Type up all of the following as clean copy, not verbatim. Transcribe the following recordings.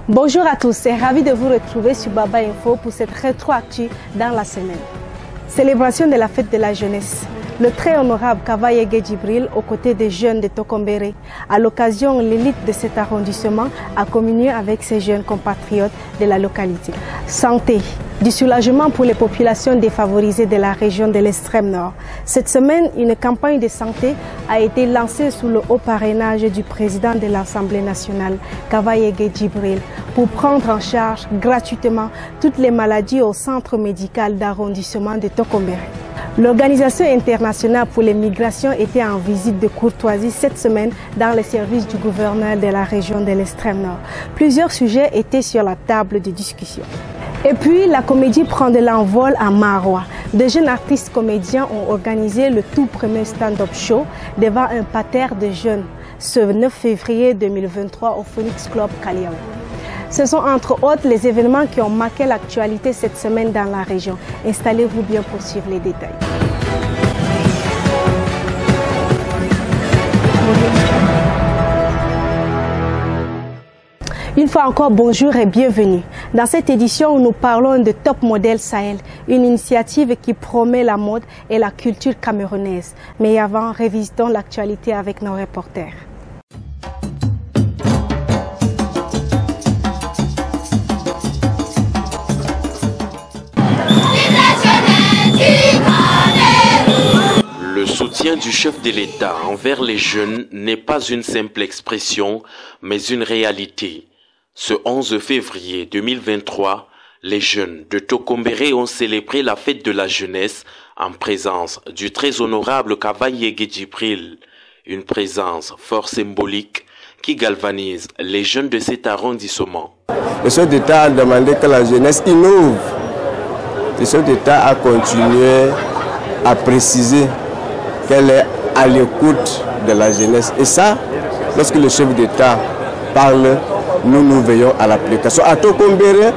Bonjour à tous et ravi de vous retrouver sur Baba Info pour cette rétroactu dans la semaine. Célébration de la fête de la jeunesse. Le très honorable Kava Yegue Djibril, aux côtés des jeunes de Tokombéré. À l'occasion, l'élite de cet arrondissement a communié avec ses jeunes compatriotes de la localité. Santé. Du soulagement pour les populations défavorisées de la région de l'extrême nord. Cette semaine, une campagne de santé a été lancée sous le haut parrainage du président de l'Assemblée nationale, Kava Yegue Djibril, pour prendre en charge gratuitement toutes les maladies au centre médical d'arrondissement de Tokombéré. L'Organisation internationale pour les migrations était en visite de courtoisie cette semaine dans les services du gouverneur de la région de l'extrême nord. Plusieurs sujets étaient sur la table de discussion. Et puis, la comédie prend de l'envol à Maroua. De jeunes artistes comédiens ont organisé le tout premier stand-up show devant un parterre de jeunes ce 9 février 2023 au Phoenix Club Calion. Ce sont entre autres les événements qui ont marqué l'actualité cette semaine dans la région. Installez-vous bien pour suivre les détails. Une fois encore, bonjour et bienvenue. Dans cette édition, nous parlons de Top Model Sahel, une initiative qui promet la mode et la culture camerounaise. Mais avant, révisitons l'actualité avec nos reporters. Le soutien du chef de l'État envers les jeunes n'est pas une simple expression, mais une réalité. Ce 11 février 2023, les jeunes de Tokombéré ont célébré la fête de la jeunesse en présence du très honorable Kava Yegue Djibril, une présence fort symbolique qui galvanise les jeunes de cet arrondissement. Le chef d'État a demandé que la jeunesse innove. Le chef d'État a continué à préciser qu'elle est à l'écoute de la jeunesse. Et ça, lorsque le chef d'État parle, nous veillons à l'application. À Tokombéré,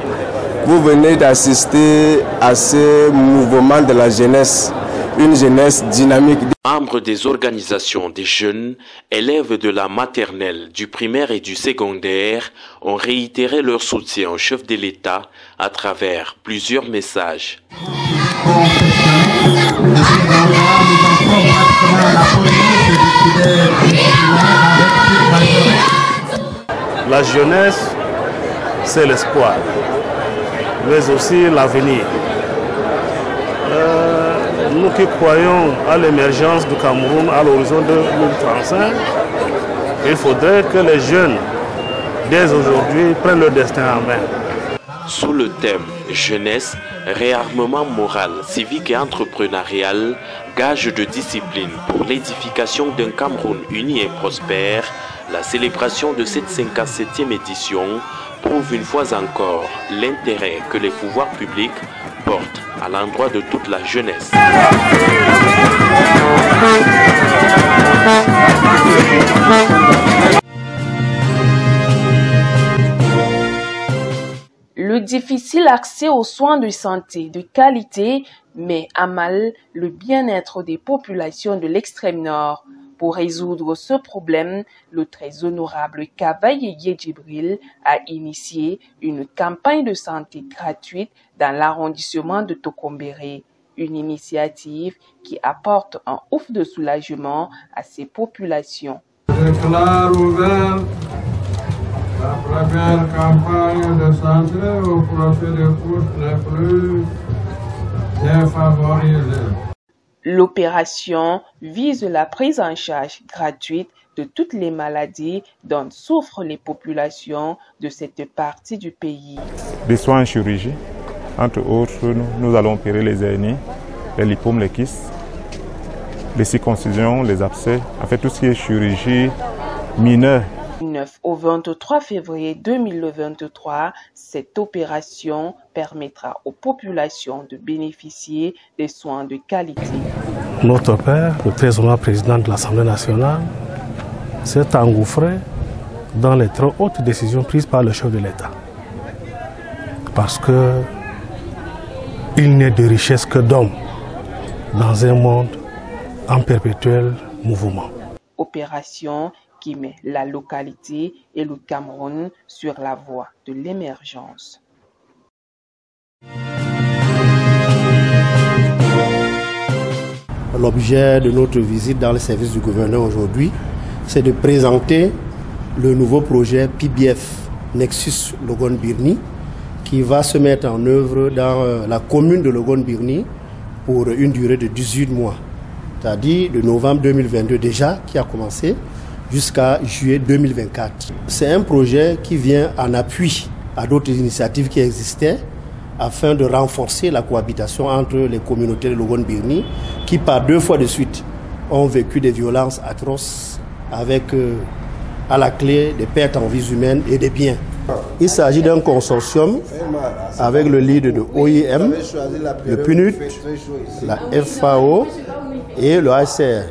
vous venez d'assister à ce mouvement de la jeunesse, une jeunesse dynamique. Membres des organisations des jeunes, élèves de la maternelle, du primaire et du secondaire ont réitéré leur soutien au chef de l'État à travers plusieurs messages. La jeunesse, c'est l'espoir, mais aussi l'avenir. Nous qui croyons à l'émergence du Cameroun à l'horizon 2035, il faudrait que les jeunes, dès aujourd'hui, prennent leur destin en main. Sous le thème « Jeunesse, réarmement moral, civique et entrepreneurial, gage de discipline pour l'édification d'un Cameroun uni et prospère », la célébration de cette 57e édition prouve une fois encore l'intérêt que les pouvoirs publics portent à l'endroit de toute la jeunesse. Le difficile accès aux soins de santé de qualité met à mal le bien-être des populations de l'extrême nord. Pour résoudre ce problème, le très honorable Kava Yegue Djibril a initié une campagne de santé gratuite dans l'arrondissement de Tokombéré. Une initiative qui apporte un ouf de soulagement à ces populations. Déclare ouverte la première campagne de santé au profit des couches les plus défavorisées. L'opération vise la prise en charge gratuite de toutes les maladies dont souffrent les populations de cette partie du pays. Des soins en chirurgie, entre autres, nous allons opérer les hernies, les lipomes, les kystes, les circoncisions, les abcès, en fait tout ce qui est chirurgie mineure. Du 9 au 23 février 2023, cette opération permettra aux populations de bénéficier des soins de qualité. Notre père, le très honorable président de l'Assemblée nationale, s'est engouffré dans les très hautes décisions prises par le chef de l'État. Parce que il n'est de richesse que d'hommes dans un monde en perpétuel mouvement. Opération qui met la localité et le Cameroun sur la voie de l'émergence. L'objet de notre visite dans le service du gouverneur aujourd'hui, c'est de présenter le nouveau projet PBF Nexus Logon-Birni qui va se mettre en œuvre dans la commune de Logon-Birni pour une durée de 18 mois, c'est-à-dire de novembre 2022 déjà, qui a commencé, jusqu'à juillet 2024. C'est un projet qui vient en appui à d'autres initiatives qui existaient afin de renforcer la cohabitation entre les communautés de Logon-Birni qui par 2 fois de suite ont vécu des violences atroces avec à la clé des pertes en vies humaines et des biens. Il s'agit d'un consortium avec le lead de OIM, le PNUD, la FAO et le HCR.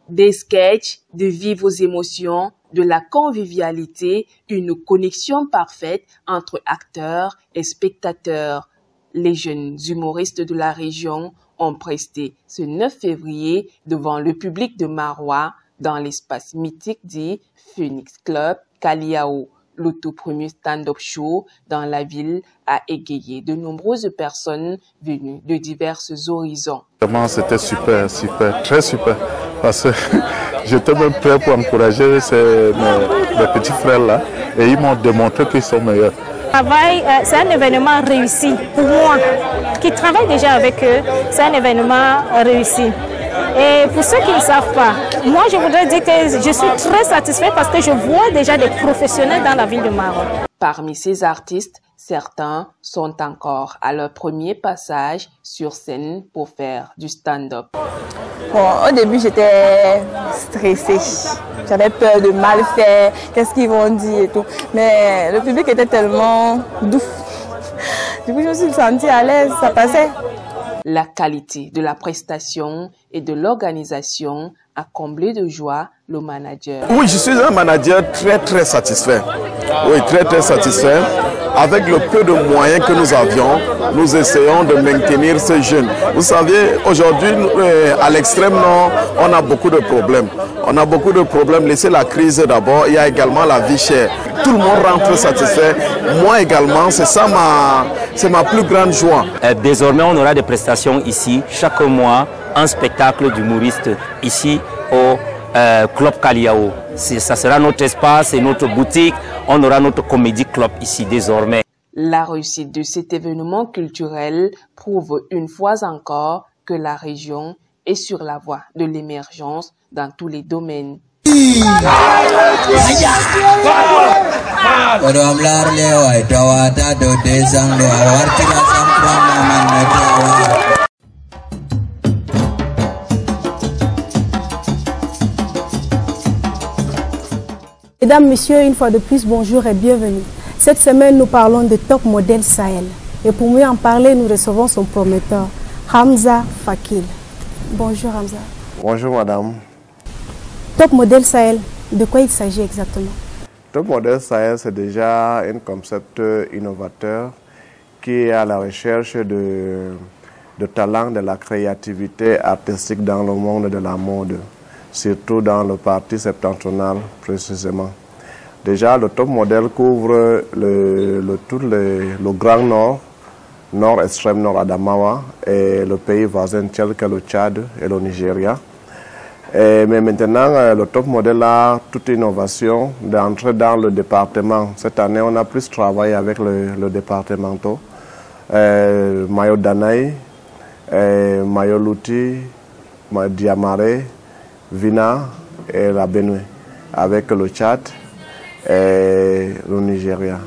Des sketchs, de vives émotions, de la convivialité, une connexion parfaite entre acteurs et spectateurs. Les jeunes humoristes de la région ont presté ce 9 février devant le public de Maroua dans l'espace mythique dit Phoenix Club Kaliao. Le tout premier stand-up show dans la ville a égayé de nombreuses personnes venues de divers horizons. Vraiment, c'était super, très super. Parce que j'étais même prêt pour encourager mes petits frères là et ils m'ont démontré qu'ils sont meilleurs. C'est un événement réussi pour moi, qui travaille déjà avec eux, c'est un événement réussi. Et pour ceux qui ne savent pas, moi je voudrais dire que je suis très satisfaite parce que je vois déjà des professionnels dans la ville de Maroua. Parmi ces artistes, certains sont encore à leur premier passage sur scène pour faire du stand-up. Bon, au début, j'étais stressée. J'avais peur de mal faire, qu'est-ce qu'ils vont dire et tout. Mais le public était tellement doux. Du coup, je me suis sentie à l'aise, ça passait. La qualité de la prestation et de l'organisation a comblé de joie le manager. Oui, je suis un manager très satisfait. Oui, très satisfait. Avec le peu de moyens que nous avions, nous essayons de maintenir ces jeunes. Vous savez, aujourd'hui, à l'extrême nord, on a beaucoup de problèmes. On a beaucoup de problèmes. Laissez la crise d'abord, il y a également la vie chère. Tout le monde rentre satisfait. Moi également, c'est ma plus grande joie. Désormais, on aura des prestations ici. Chaque mois, un spectacle d'humoriste ici au Club Kaliao. Ça sera notre espace et notre boutique. On aura notre comédie club ici désormais. La réussite de cet événement culturel prouve une fois encore que la région est sur la voie de l'émergence dans tous les domaines. Mesdames, Messieurs, une fois de plus, bonjour et bienvenue. Cette semaine, nous parlons de Top Model Sahel. Et pour mieux en parler, nous recevons son prometteur, Hamza Fakil. Bonjour Hamza. Bonjour madame. Top Model Sahel, de quoi il s'agit exactement? Top Model Sahel, c'est déjà un concept innovateur qui est à la recherche de talents, de la créativité artistique dans le monde de la mode, surtout dans le parti septentrional précisément. Déjà, le Top Model couvre tout le Grand Nord, Nord, extrême Nord, Adamawa, et le pays voisin tel que le Tchad et le Nigeria. Mais maintenant, le Top Model a toute innovation d'entrer dans le département. Cette année, on a plus travaillé avec le départemental, Mayo Danaï, Mayo Louti, Diamare, Vina et la Benue, avec le Tchad et le Nigeria.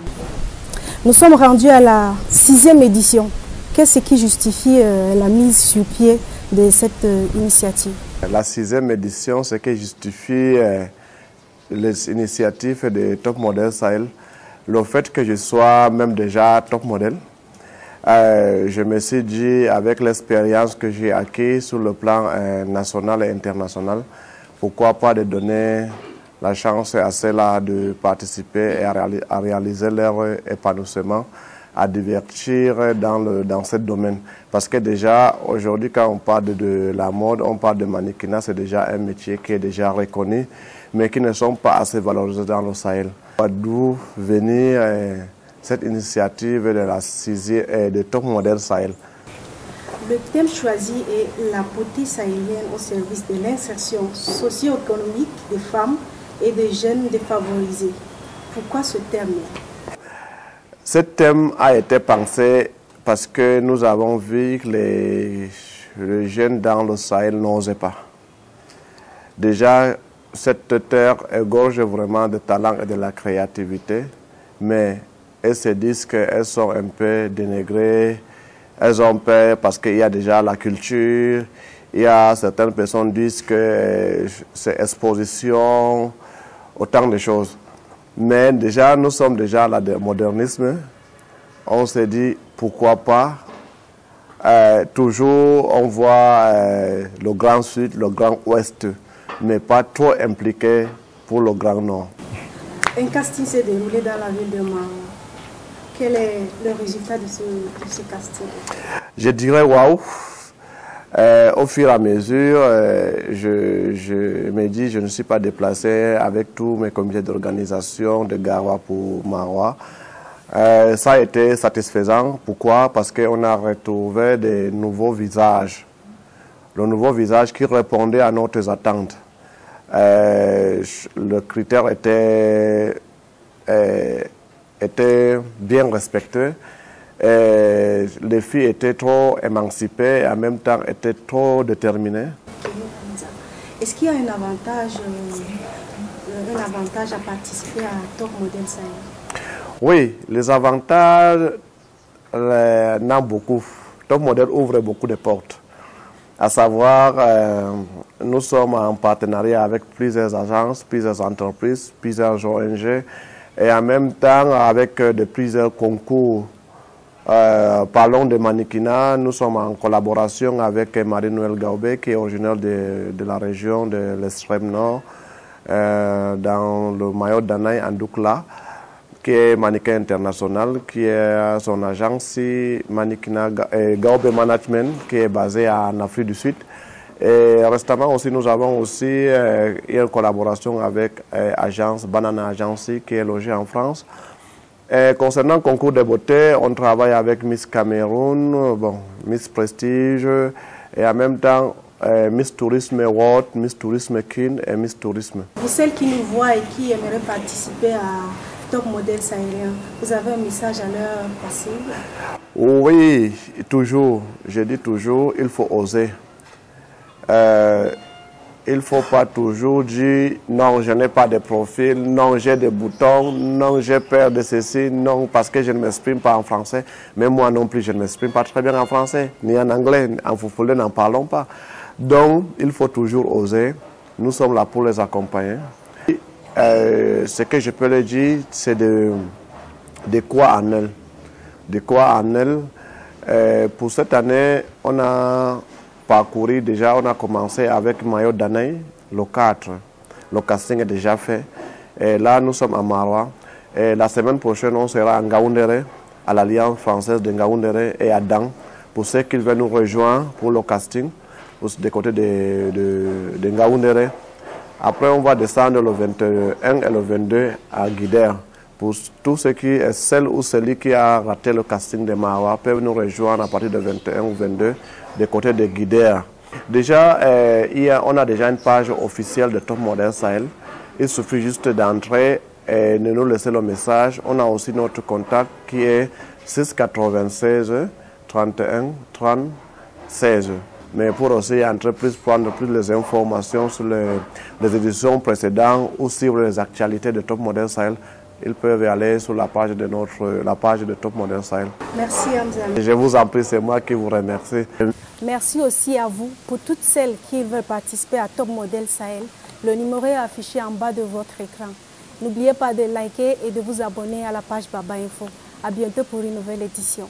Nous sommes rendus à la 6e édition. Qu'est-ce qui justifie la mise sur pied de cette initiative? La 6e édition, ce qui justifie les initiatives de Top Model Sahel, le fait que je sois même déjà Top Model, je me suis dit, avec l'expérience que j'ai acquise sur le plan national et international, pourquoi pas de donner la chance à ceux-là de participer et à réaliser leur épanouissement à divertir dans ce domaine. Parce que déjà, aujourd'hui, quand on parle de la mode, on parle de mannequinat, c'est déjà un métier qui est déjà reconnu, mais qui ne sont pas assez valorisés dans le Sahel. D'où venir cette initiative de la de Top Model Sahel. Le thème choisi est la beauté sahélienne au service de l'insertion socio-économique des femmes et des jeunes défavorisés. Pourquoi ce thème? Ce thème a été pensé parce que nous avons vu que les jeunes dans le Sahel n'osaient pas. Déjà, cette terre égorge vraiment de talent et de la créativité, mais elles se disent qu'elles sont un peu dénigrées, elles ont peur parce qu'il y a déjà la culture, il y a certaines personnes qui disent que c'est exposition, autant de choses. Mais déjà, nous sommes déjà à le modernisme. On s'est dit, pourquoi pas. Toujours, on voit le Grand Sud, le Grand Ouest, mais pas trop impliqué pour le Grand Nord. Un casting s'est déroulé dans la ville de Maroua. Quel est le résultat de ce casting? Je dirais waouh. Au fur et à mesure, je me dis, je ne suis pas déplacé avec tous mes comités d'organisation de Garoua pour Maroua. Ça a été satisfaisant. Pourquoi? Parce qu'on a retrouvé de nouveaux visages. Le nouveau visage qui répondait à nos attentes. Le critère était bien respecté. Les filles étaient trop émancipées et en même temps étaient trop déterminées. Est-ce qu'il y a un avantage à participer à Top Model Sahel? Oui, les avantages, n'en beaucoup. Top Model ouvre beaucoup de portes. À savoir, nous sommes en partenariat avec plusieurs agences, plusieurs entreprises, plusieurs ONG et en même temps avec plusieurs concours. Parlons de mannequinat, nous sommes en collaboration avec Marie-Noël Gaubé qui est originaire de la région de l'extrême nord, dans le Mayotte d'Anaï, en Doukla, qui est mannequin international, qui est son agence mannequinat Gaubé Management, qui est basée en Afrique du Sud. Et récemment aussi, nous avons aussi une collaboration avec agence Banana Agency, qui est logée en France. Et concernant le concours de beauté, on travaille avec Miss Cameroun, Miss Prestige et en même temps Miss Tourisme World, Miss Tourisme King et Miss Tourisme. Pour celles qui nous voient et qui aimeraient participer à Top Model Sahélien, vous avez un message à leur passer? Oui, toujours. Je dis toujours, il faut oser. Il ne faut pas toujours dire non, je n'ai pas de profil, non, j'ai des boutons, non, j'ai peur de ceci, non, parce que je ne m'exprime pas en français. Mais moi non plus, je ne m'exprime pas très bien en français, ni en anglais, en foufoulé, n'en parlons pas. Donc, il faut toujours oser. Nous sommes là pour les accompagner. Ce que je peux leur dire, c'est de quoi en elles. De quoi en elles. Pour cette année, on a parcouru déjà, on a commencé avec Mayotte d'Anaï, le 4. Le casting est déjà fait. Et là, nous sommes à Maroua. Et la semaine prochaine, on sera à Ngaoundéré, à l'Alliance française de Ngaoundéré et à Dan, pour ceux qui veulent nous rejoindre pour le casting, des côtés de Ngaoundéré. Après, on va descendre le 21 et le 22 à Guidère. Pour tous ceux qui, celle ou celui qui a raté le casting de Maroua, peuvent nous rejoindre à partir de 21 ou 22 des côtés de Guidère. Déjà, on a déjà une page officielle de Top Model Sahel. Il suffit juste d'entrer et de nous laisser le message. On a aussi notre contact qui est 696 31 30 16. Mais pour aussi entrer plus, prendre plus les informations sur les éditions précédentes ou suivre les actualités de Top Model Sahel, ils peuvent aller sur la page de Top Model Sahel. Merci Hamza. Je vous en prie, c'est moi qui vous remercie. Merci aussi à vous. Pour toutes celles qui veulent participer à Top Model Sahel, le numéro est affiché en bas de votre écran. N'oubliez pas de liker et de vous abonner à la page Baba Info. À bientôt pour une nouvelle édition.